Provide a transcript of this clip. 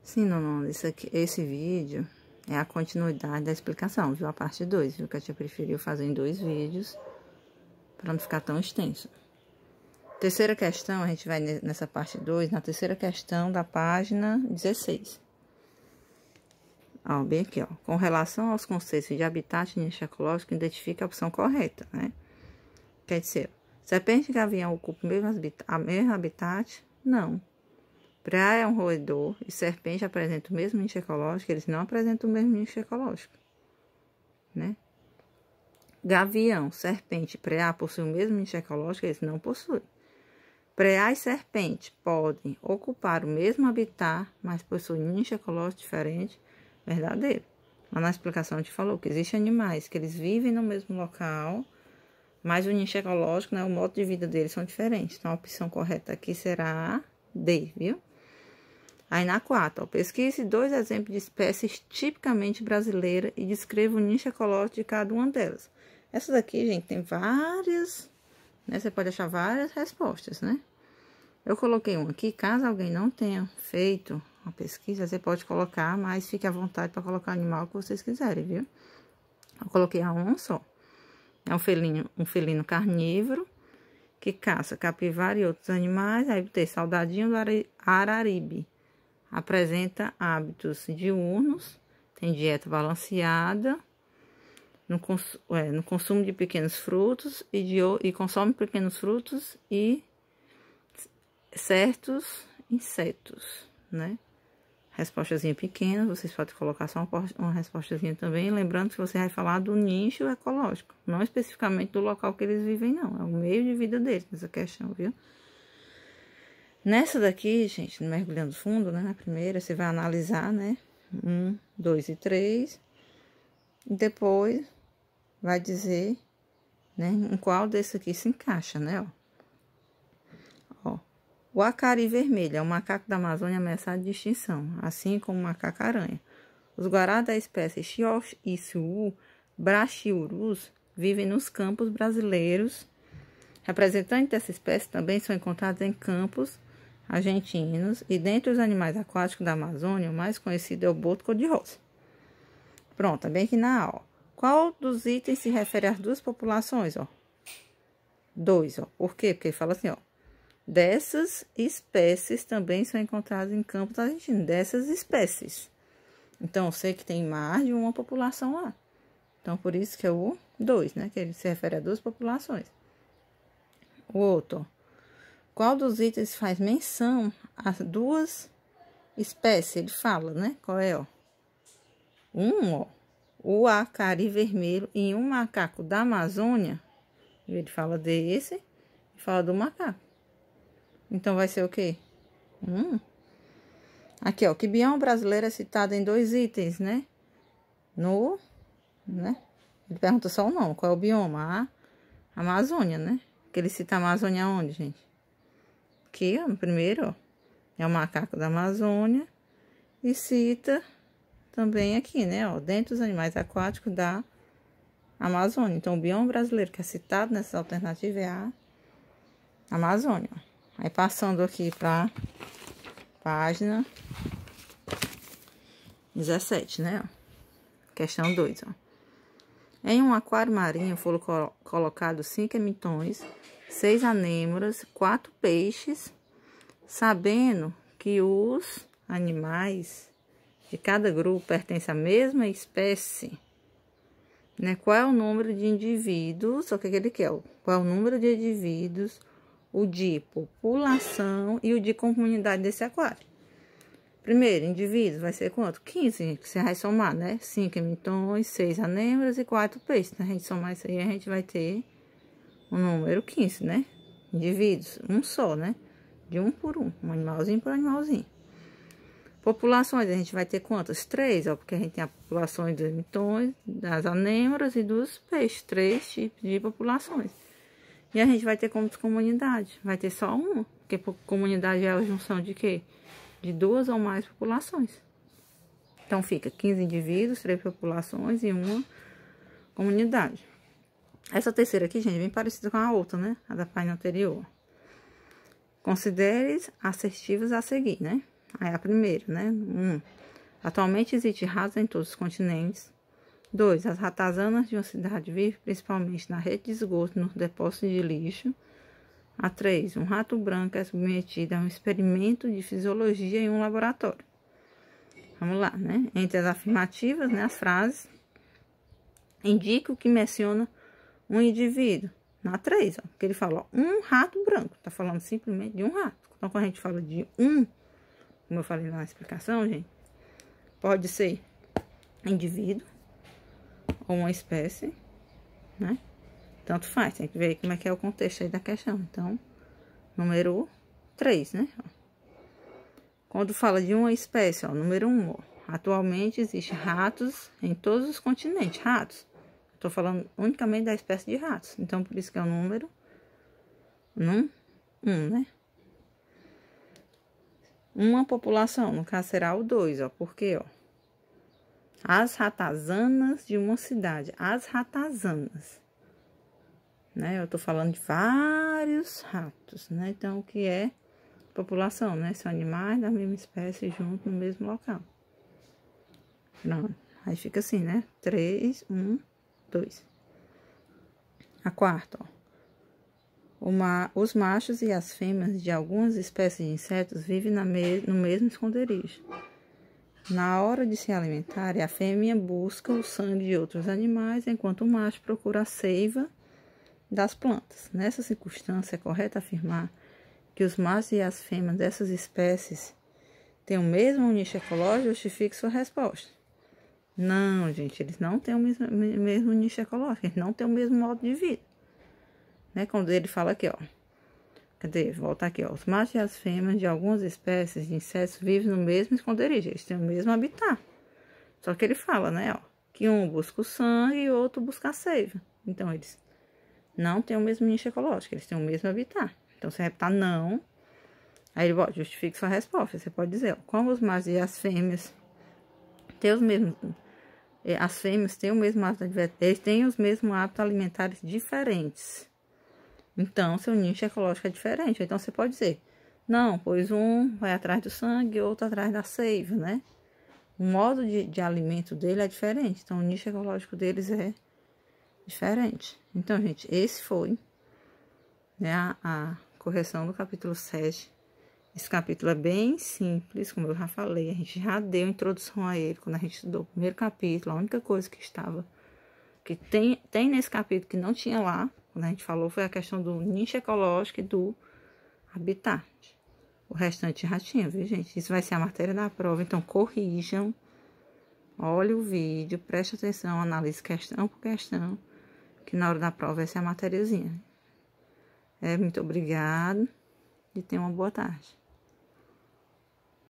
Sim, não, esse vídeo é a continuidade da explicação, viu? A parte 2, viu? Que a tia preferiu fazer em 2 vídeos, para não ficar tão extenso. Terceira questão, a gente vai nessa parte 2, na terceira questão da página 16. Ó, bem aqui, ó. Com relação aos conceitos de habitat e nicho ecológico, identifica a opção correta, né? Quer dizer, serpente e gavião ocupam a mesma habitat? Não. Preá é um roedor e serpente apresentam o mesmo nicho ecológico, eles não apresentam o mesmo nicho ecológico, né? Gavião, serpente e preá possuem o mesmo nicho ecológico, eles não possuem. Preá e serpente podem ocupar o mesmo habitat, mas possuem nicho ecológico diferente, verdadeiro. Mas na explicação a gente falou que existem animais que eles vivem no mesmo local, mas o nicho ecológico, né, o modo de vida deles são diferentes. Então a opção correta aqui será D, viu? Aí na 4, ó, pesquise 2 exemplos de espécies tipicamente brasileiras e descreva o nicho ecológico de cada uma delas. Essa daqui, gente, tem várias, né? Você pode achar várias respostas, né? Eu coloquei um aqui, caso alguém não tenha feito a pesquisa, você pode colocar, mas fique à vontade para colocar o animal que vocês quiserem, viu? Eu coloquei a um só. É um felino carnívoro que caça capivara e outros animais. Aí tem saudadinho do araribe. Apresenta hábitos diurnos, tem dieta balanceada, no consumo de pequenos frutos e consome pequenos frutos e certos insetos, né? Respostazinha pequena, vocês podem colocar só uma respostazinha também, lembrando que você vai falar do nicho ecológico, não especificamente do local que eles vivem, não, é o meio de vida deles nessa questão, viu? Nessa daqui, gente, mergulhando fundo, né, na primeira, você vai analisar, né, 1, 2 e 3, e depois vai dizer, né, em qual desse aqui se encaixa, né, ó. O acari vermelho é um macaco da Amazônia ameaçado de extinção, assim como o macaco-aranha. Os guará da espécie Xioxiu brachiurus vivem nos campos brasileiros. Representantes dessa espécie também são encontrados em campos argentinos, e dentre os animais aquáticos da Amazônia, o mais conhecido é o boto cor-de-rosa. Pronto, bem aqui na A, ó. Qual dos itens se refere às duas populações, ó? 2, ó. Por quê? Porque ele fala assim, ó. Dessas espécies também são encontradas em campos argentinos, dessas espécies. Então, eu sei que tem mais de uma população lá. Então, por isso que é o 2, né? Que ele se refere a duas populações. O outro, ó. Qual dos itens faz menção às duas espécies? Ele fala, né? Qual é, ó? Ó. O acari vermelho e um macaco da Amazônia. Ele fala desse e fala do macaco. Então, vai ser o quê? Aqui, ó. Que bioma brasileiro é citado em 2 itens, né? Né? Ele pergunta só o nome. Qual é o bioma? A Amazônia, né? Que ele cita a Amazônia onde, gente? Aqui, ó, no primeiro, ó, é o macaco da Amazônia. E cita também aqui, né, ó, dentre os animais aquáticos da Amazônia. Então, o bioma brasileiro que é citado nessa alternativa é a Amazônia, ó. Aí, passando aqui para página 17, né, ó. Questão 2, ó. Em um aquário marinho foram colocados 5 emitões, 6 anêmoras, 4 peixes, sabendo que os animais de cada grupo pertencem à mesma espécie, né? Qual é o número de indivíduos, o que ele quer? Qual é o número de indivíduos, o de população e o de comunidade desse aquário? Primeiro, indivíduos vai ser quanto? 15, gente, você vai somar, né? 5 emitões, 6 anêmoras e 4 peixes. Então, a gente somar isso aí, a gente vai ter o número 15, né? Indivíduos, um só, né? De um por um animalzinho por animalzinho. Populações, a gente vai ter quantas? 3, ó, porque a gente tem a população dos emitões, das anêmoras e dos peixes, 3 tipos de populações. E a gente vai ter como comunidade, vai ter só uma, porque comunidade é a junção de quê? De 2 ou mais populações. Então, fica 15 indivíduos, 3 populações e uma comunidade. Essa terceira aqui, gente, é bem parecida com a outra, né? A da página anterior. Considere assertivas a seguir, né? Aí a primeira, né? 1. Atualmente existe ratos em todos os continentes. 2. As ratazanas de uma cidade vivem principalmente na rede de esgoto, nos depósitos de lixo. A 3. Um rato branco é submetido a um experimento de fisiologia em um laboratório. Vamos lá, né? Entre as afirmativas, né, as frases, indica o que menciona um indivíduo. Na 3, ó, que ele fala, ó, um rato branco. Tá falando simplesmente de um rato. Então, quando a gente fala de um, como eu falei na explicação, gente, pode ser indivíduo ou uma espécie, né? Tanto faz, tem que ver como é que é o contexto aí da questão. Então, número 3, né? Quando fala de uma espécie, ó, número 1, ó, atualmente existem ratos em todos os continentes. Ratos. Estou falando unicamente da espécie de ratos. Então, por isso que é o número 1, né? Uma população, no caso será o 2, ó. Por quê, ó? As ratazanas de uma cidade. As ratazanas. Né? Eu tô falando de vários ratos, né? Então, o que é população, né? São animais da mesma espécie juntos no mesmo local. Pronto. Aí fica assim, né? 3, 1, 2. A quarta, ó. Os machos e as fêmeas de algumas espécies de insetos vivem no mesmo esconderijo. Na hora de se alimentar, a fêmea busca o sangue de outros animais, enquanto o macho procura a seiva das plantas. Nessa circunstância, é correto afirmar que os machos e as fêmeas dessas espécies têm o mesmo nicho ecológico? Justifique sua resposta. Não, gente, eles não têm o mesmo nicho ecológico, eles não têm o mesmo modo de vida. Né? Quando ele fala aqui, ó. Cadê? Volta aqui, ó. Os machos e as fêmeas de algumas espécies de insetos vivem no mesmo esconderijo, eles têm o mesmo habitat. Só que ele fala, né, ó, que um busca o sangue e o outro busca a seiva. Então, eles não têm o mesmo nicho ecológico, eles têm o mesmo habitat. Então, se repetir não, aí ele justifique sua resposta. Você pode dizer, ó, como os machos e as fêmeas têm os mesmos... As fêmeas têm o mesmo hábito, eles têm os mesmos hábitos alimentares diferentes. Então, seu nicho ecológico é diferente. Então, você pode dizer, não, pois um vai atrás do sangue e outro atrás da seiva, né? O modo de alimento dele é diferente. Então, o nicho ecológico deles é diferente. Então, gente, esse foi, né, a correção do capítulo 7. Esse capítulo é bem simples, como eu já falei. A gente já deu introdução a ele quando a gente estudou o primeiro capítulo. A única coisa que tem nesse capítulo que não tinha lá, quando a gente falou, foi a questão do nicho ecológico e do habitat. O restante já tinha, viu, gente? Isso vai ser a matéria da prova, então corrijam. Olhe o vídeo, preste atenção, analise questão por questão, que na hora da prova essa é a matériazinha. Muito obrigado e tenha uma boa tarde.